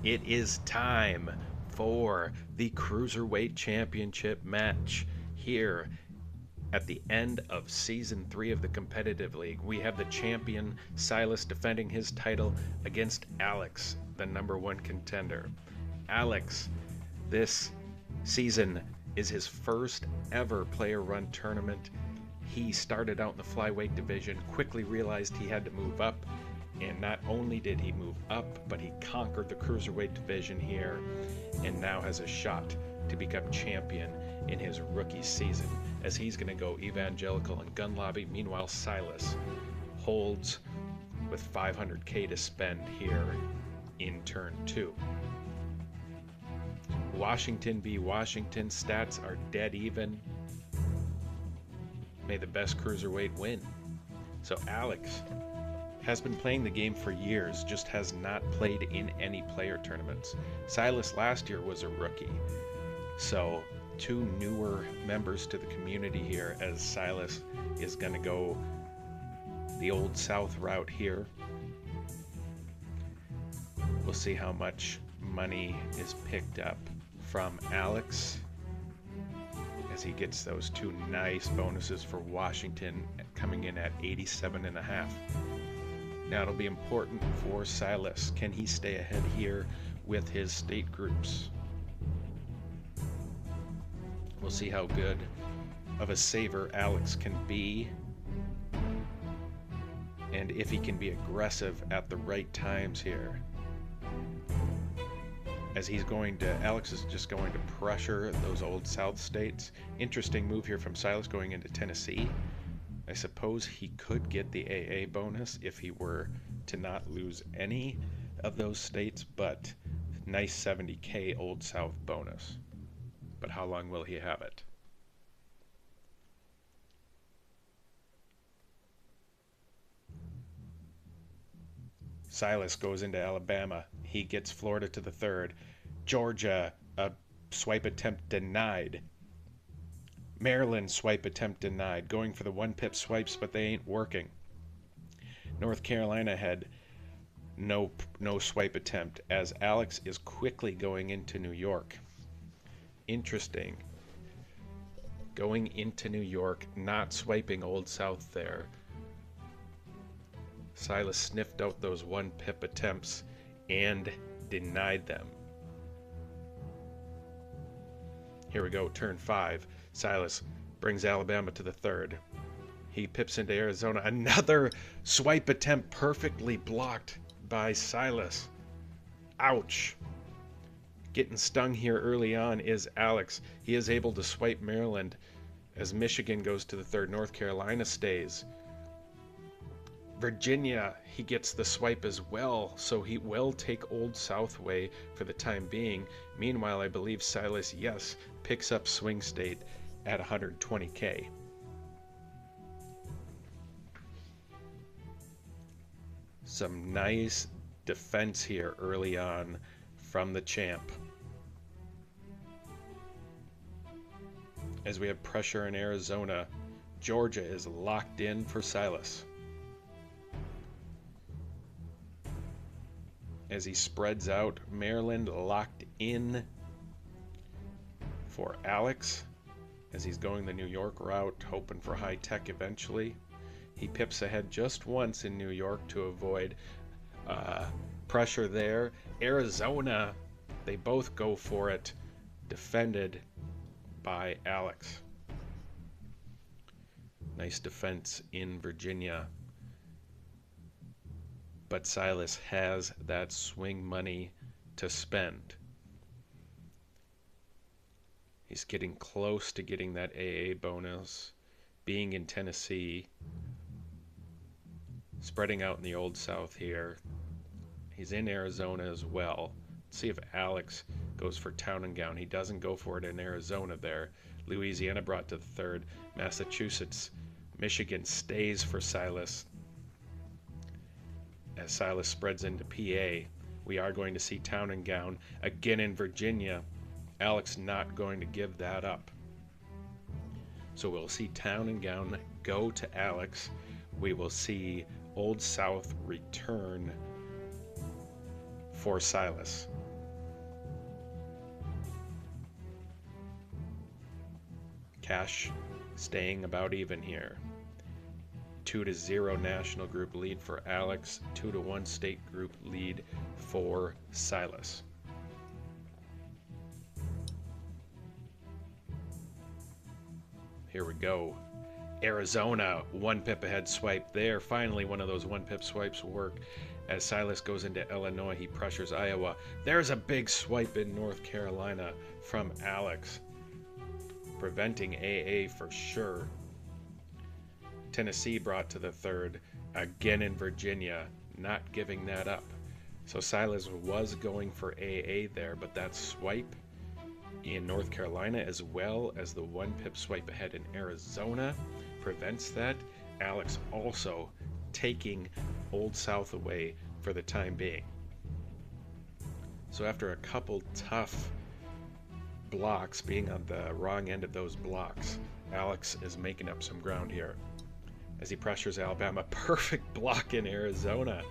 It is time for the Cruiserweight Championship match here at the end of Season 3 of the Competitive League. We have the champion, Silas, defending his title against Alex, the #1 contender. Alex, this season is his first ever player-run tournament. He started out in the flyweight division, quickly realized he had to move up, and not only did he move up, but he conquered the cruiserweight division here and now has a shot to become champion in his rookie season, as he's going to go evangelical and gun lobby. Meanwhile, Silas holds with $500K to spend here in turn 2. Washington v. Washington, stats are dead even. May the best cruiserweight win. So Alex has been playing the game for years, just has not played in any player tournaments. Silas last year was a rookie. So 2 newer members to the community here, as Silas is going to go the Old South route here. We'll see how much money is picked up from Alex as he gets those 2 nice bonuses for Washington coming in at 87.5. Now it'll be important for Silas. Can he stay ahead here with his state groups? We'll see how good of a saver Alex can be, and if he can be aggressive at the right times here. As Alex is just going to pressure those Old South states. Interesting move here from Silas going into Tennessee. I suppose he could get the AA bonus if he were to not lose any of those states, but nice 70K Old South bonus. But how long will he have it? Silas goes into Alabama. He gets Florida to the 3rd. Georgia, a swipe attempt denied. Maryland, swipe attempt denied. Going for the 1-pip swipes, but they ain't working. North Carolina had no swipe attempt, as Alex is quickly going into New York. Interesting. Going into New York, not swiping Old South there. Silas sniffed out those 1-pip attempts and denied them. Here we go, turn 5. Silas brings Alabama to the 3rd. He pips into Arizona. Another swipe attempt perfectly blocked by Silas. Ouch. Getting stung here early on is Alex. He is able to swipe Maryland as Michigan goes to the 3rd. North Carolina stays. Virginia, he gets the swipe as well, so he will take Old South way for the time being. Meanwhile, I believe Silas, yes, picks up swing state at 120K. Some nice defense here early on from the champ. As we have pressure in Arizona, Georgia is locked in for Silas. As he spreads out, Maryland locked in for Alex as he's going the New York route, hoping for high tech eventually. He pips ahead just once in New York to avoid pressure there. Arizona, they both go for it, defended by Alex. Nice defense in Virginia. But Silas has that swing money to spend. He's getting close to getting that AA bonus, being in Tennessee, spreading out in the Old South here. He's in Arizona as well. Let's see if Alex goes for Town and Gown. He doesn't go for it in Arizona there. Louisiana brought to the 3rd. Massachusetts, Michigan stays for Silas. As Silas spreads into PA, we are going to see Town and Gown again in Virginia. Alex not going to give that up. So we'll see Town and Gown go to Alex. We will see Old South return for Silas. Cash staying about even here. 2-0 national group lead for Alex, 2-1 state group lead for Silas. Here we go. Arizona, 1 pip ahead swipe there. Finally, one of those 1 pip swipes work. As Silas goes into Illinois, he pressures Iowa. There's a big swipe in North Carolina from Alex, preventing AA for sure. Tennessee brought to the third, again in Virginia, not giving that up. So Silas was going for AA there, but that swipe in North Carolina, as well as the 1 pip swipe ahead in Arizona, prevents that. Alex also taking Old South away for the time being. So after a couple tough blocks, being on the wrong end of those blocks, Alex is making up some ground here as he pressures Alabama. Perfect block in Arizona.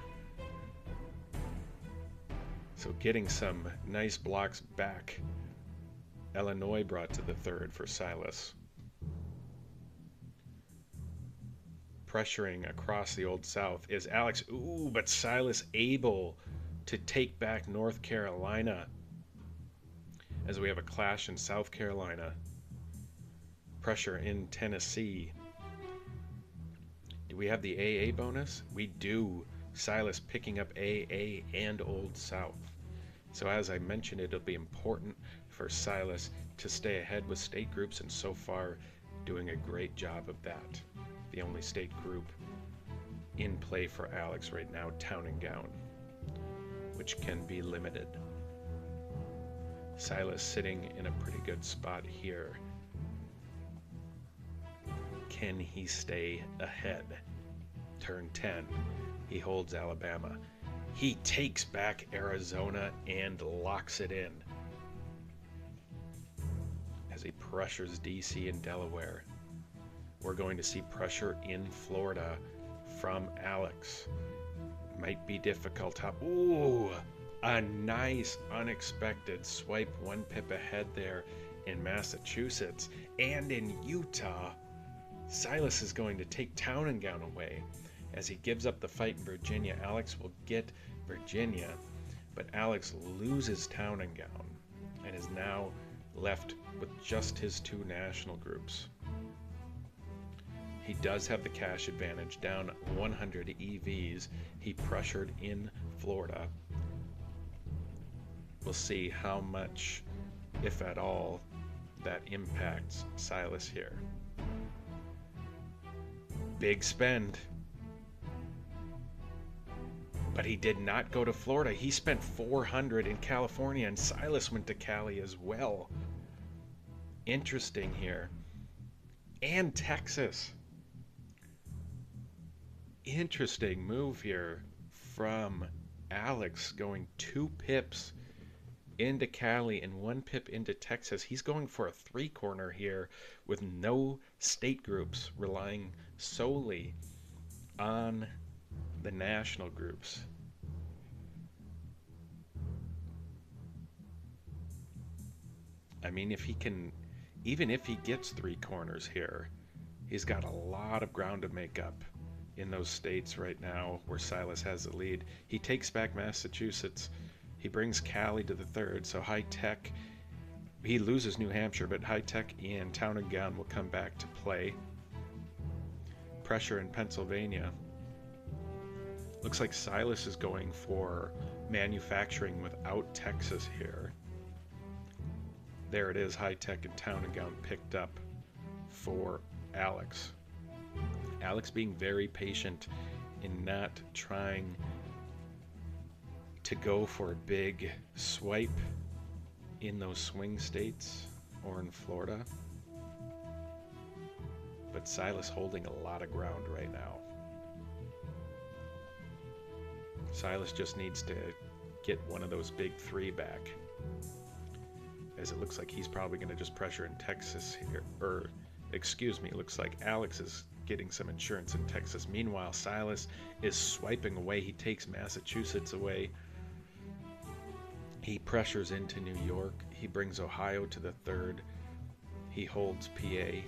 So getting some nice blocks back. Illinois brought to the third for Silas. Pressuring across the Old South is Alex. Ooh, but Silas able to take back North Carolina as we have a clash in South Carolina. Pressure in Tennessee. Do we have the AA bonus? We do. Silas picking up AA and Old South. So as I mentioned, it'll be important for Silas to stay ahead with state groups, and so far doing a great job of that. The only state group in play for Alex right now, Town and Gown, which can be limited. Silas sitting in a pretty good spot here. Can he stay ahead? Turn 10, he holds Alabama. He takes back Arizona and locks it in as he pressures DC and Delaware. We're going to see pressure in Florida from Alex. Might be difficult. Ooh, a nice unexpected swipe, 1 pip ahead there in Massachusetts. And in Utah, Silas is going to take Town and Gown away. As he gives up the fight in Virginia, Alex will get Virginia, but Alex loses Town and Gown and is now left with just his 2 national groups. He does have the cash advantage, down 100 EVs. He pressured in Florida. We'll see how much, if at all, that impacts Silas here. Big spend. But he did not go to Florida. He spent 400 in California, and Silas went to Cali as well. Interesting here. And Texas. Interesting move here from Alex, going 2 pips into Cali and 1 pip into Texas. He's going for a 3-corner here with no state groups, relying solely on the national groups. I mean, if he can, even if he gets 3 corners here, he's got a lot of ground to make up in those states right now where Silas has the lead. He takes back Massachusetts. He brings Cali to the third, so High Tech, he loses New Hampshire, but High Tech and Town and Gown will come back to play. Pressure in Pennsylvania. Looks like Silas is going for manufacturing without Texas here. There it is, High Tech and Town and Gown picked up for Alex. Alex being very patient in not trying to go for a big swipe in those swing states or in Florida. But Silas holding a lot of ground right now. Silas just needs to get one of those big 3 back, as it looks like he's probably going to just pressure in Texas here, or excuse me, looks like Alex is getting some insurance in Texas. Meanwhile, Silas is swiping away. He takes Massachusetts away. He pressures into New York. He brings Ohio to the third. He holds PA,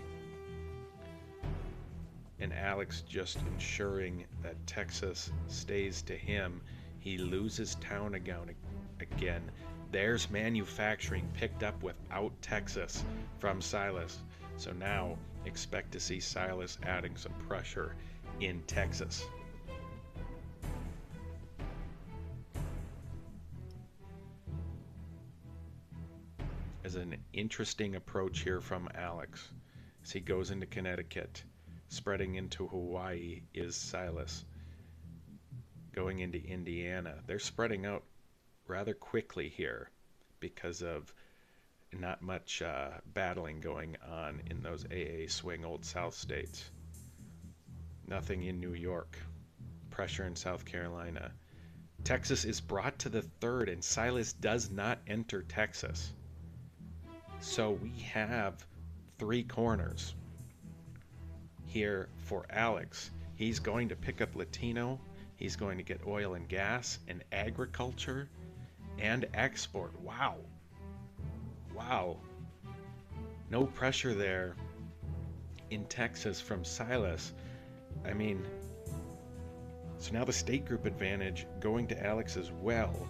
and Alex just ensuring that Texas stays to him. He loses town again. There's manufacturing picked up without Texas from Silas. So now expect to see Silas adding some pressure in Texas. As an interesting approach here from Alex as he goes into Connecticut. Spreading into Hawaii is Silas. Going into Indiana. They're spreading out rather quickly here because of not much battling going on in those AA swing Old South states. Nothing in New York. Pressure in South Carolina. Texas is brought to the third, and Silas does not enter Texas. So we have three corners here for Alex. He's going to pick up Latino. He's going to get oil and gas and agriculture and export. Wow. Wow. No pressure there in Texas from Silas. I mean, so now the state group advantage going to Alex as well.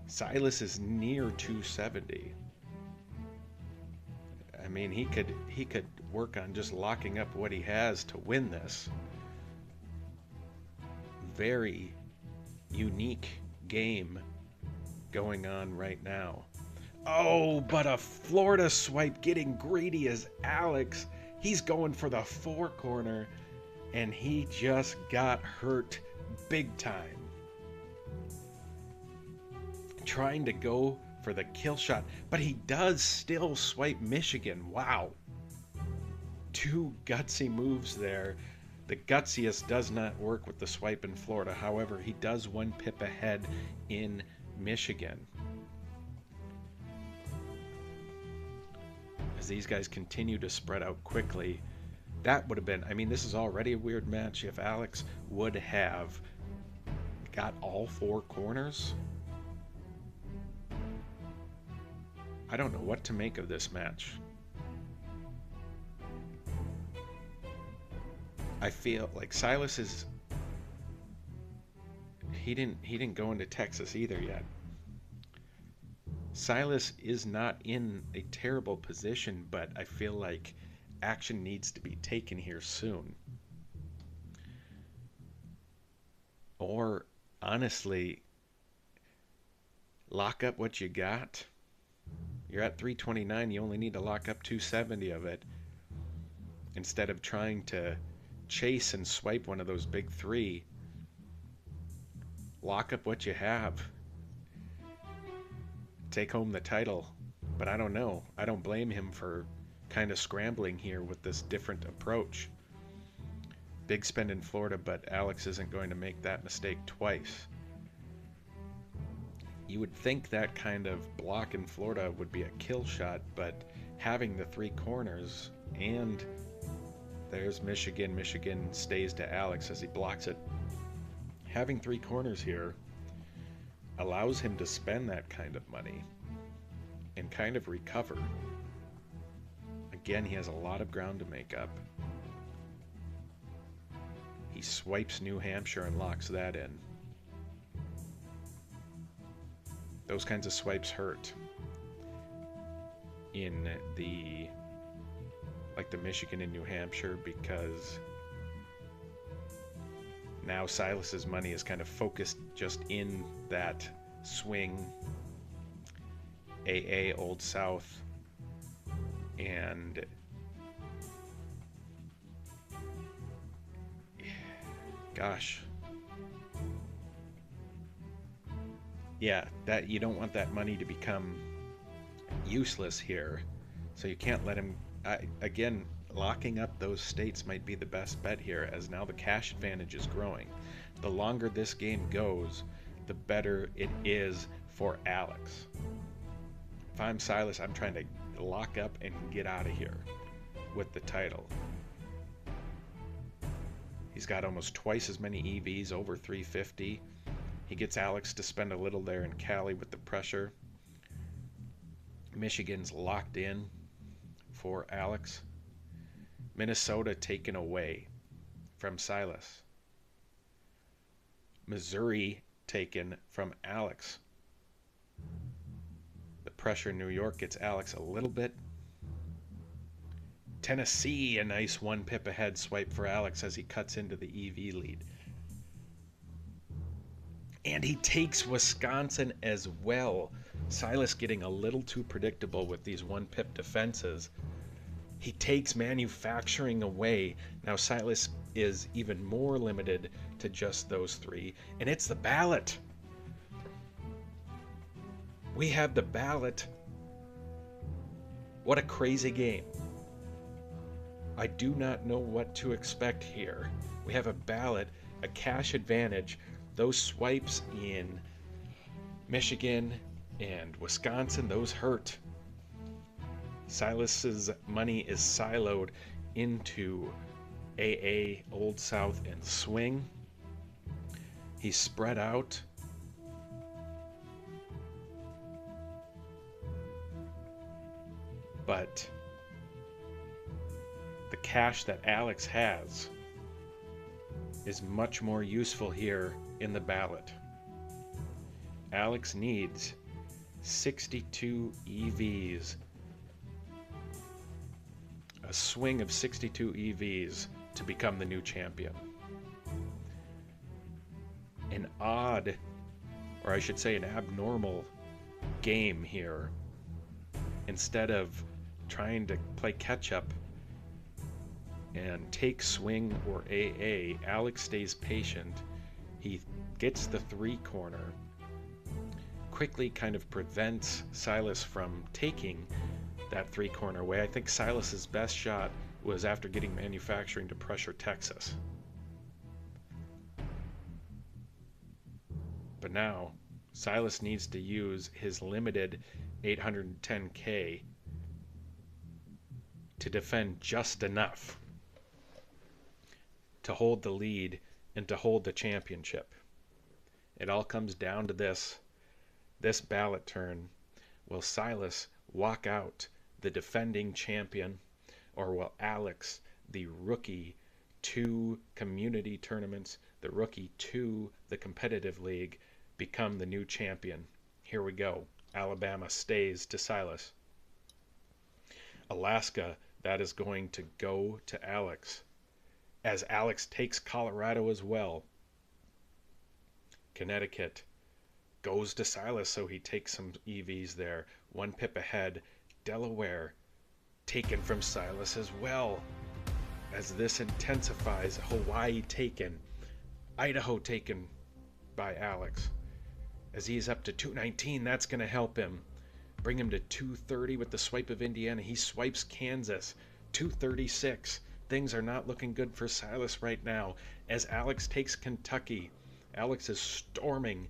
Silas is near 270. I mean, he could work on just locking up what he has to win this. Very unique game going on right now. Oh, but a Florida swipe getting greedy as Alex. He's going for the four corner, and he just got hurt big time. Trying to go for the kill shot, but he does still swipe Michigan. Wow. Two gutsy moves there. The gutsiest does not work with the swipe in Florida. However, he does one pip ahead in Michigan. As these guys continue to spread out quickly, that would have been, I mean, this is already a weird match. If Alex would have got all four corners, I don't know what to make of this match. I feel like Silas is, he didn't go into Texas either yet. Silas is not in a terrible position, but I feel like action needs to be taken here soon. Or honestly, lock up what you got. You're at 329, you only need to lock up 270 of it instead of trying to chase and swipe one of those big three. Lock up what you have. Take home the title. But I don't know. I don't blame him for kind of scrambling here with this different approach. Big spend in Florida, but Alex isn't going to make that mistake twice. You would think that kind of block in Florida would be a kill shot, but having the three corners, and there's Michigan. Michigan stays to Alex as he blocks it. Having three corners here allows him to spend that kind of money and kind of recover. Again, he has a lot of ground to make up. He swipes New Hampshire and locks that in. Those kinds of swipes hurt in the, like the Michigan and New Hampshire, because now Silas's money is kind of focused just in that swing AA Old South, and gosh, yeah, that you don't want that money to become useless here, so you can't let him. Again, locking up those states might be the best bet here, as now the cash advantage is growing. The longer this game goes, the better it is for Alex. If I'm Silas, I'm trying to lock up and get out of here with the title. He's got almost twice as many EVs, over 350. He gets Alex to spend a little there in Cali with the pressure. Michigan's locked in for Alex. Minnesota taken away from Silas. Missouri taken from Alex. The pressure in New York gets Alex a little bit. Tennessee, a nice 1 pip ahead swipe for Alex as he cuts into the EV lead. And he takes Wisconsin as well. Silas getting a little too predictable with these 1 pip defenses. He takes manufacturing away. Now Silas is even more limited to just those 3. And it's the ballot. We have the ballot. What a crazy game. I do not know what to expect here. We have a ballot, a cash advantage. Those swipes in Michigan and Wisconsin, those hurt. Silas's money is siloed into AA, Old South, and Swing. He's spread out. But the cash that Alex has is much more useful here in the ballot. Alex needs 62 EVs, a swing of 62 EVs to become the new champion. An odd, or I should say an abnormal game here. Instead of trying to play catch up and take swing or AA, Alex stays patient. He gets the 3 corner, quickly kind of prevents Silas from taking that 3 corner away. I think Silas's best shot was after getting manufacturing to pressure Texas. But now Silas needs to use his limited 810K to defend just enough to hold the lead and to hold the championship. It all comes down to this ballot turn. Will Silas walk out the defending champion, or will Alex, the rookie 2 community tournaments, the rookie 2 the competitive league, become the new champion? Here we go. Alabama stays to Silas. Alaska, that is going to go to Alex, as Alex takes Colorado as well. Connecticut goes to Silas, so he takes some EVs there. 1 pip ahead. Delaware taken from Silas as well, as this intensifies. Hawaii taken. Idaho taken by Alex, as he's up to 219. That's going to help him bring him to 230 with the swipe of Indiana. He swipes Kansas, 236. Things are not looking good for Silas right now, as Alex takes Kentucky. Alex is storming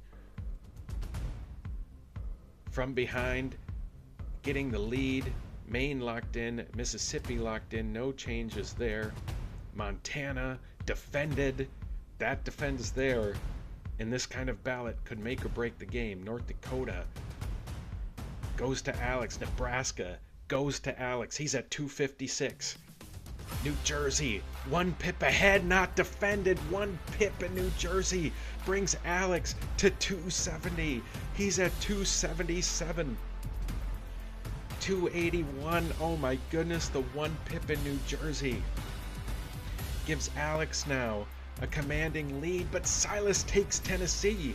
from behind, getting the lead. Maine locked in, Mississippi locked in, no changes there. Montana defended. That defense there in this kind of ballot could make or break the game. North Dakota goes to Alex. Nebraska goes to Alex. He's at 256. New Jersey, 1 pip ahead, not defended. 1 pip in New Jersey brings Alex to 270. He's at 277. 281. Oh my goodness, the 1 pip in New Jersey gives Alex now a commanding lead, but Silas takes Tennessee,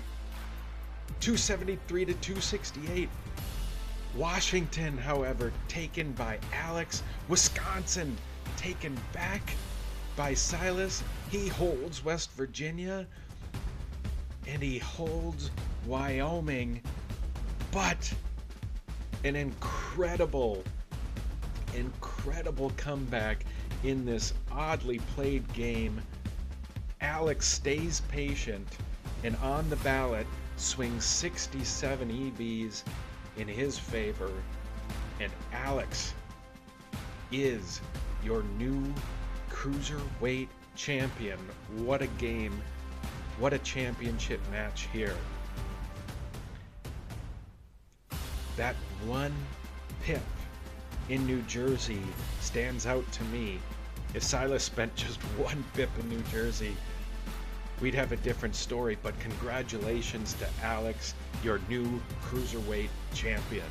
273 to 268. Washington, however, taken by Alex. Wisconsin taken back by Silas. He holds West Virginia and he holds Wyoming, but an incredible comeback in this oddly played game. Alex stays patient and on the ballot swings 67 EVs in his favor, and Alex is your new cruiserweight champion. What a game. What a championship match here. That 1 pip in New Jersey stands out to me. If Silas spent just one pip in New Jersey, we'd have a different story. But congratulations to Alex, your new Cruiserweight champion.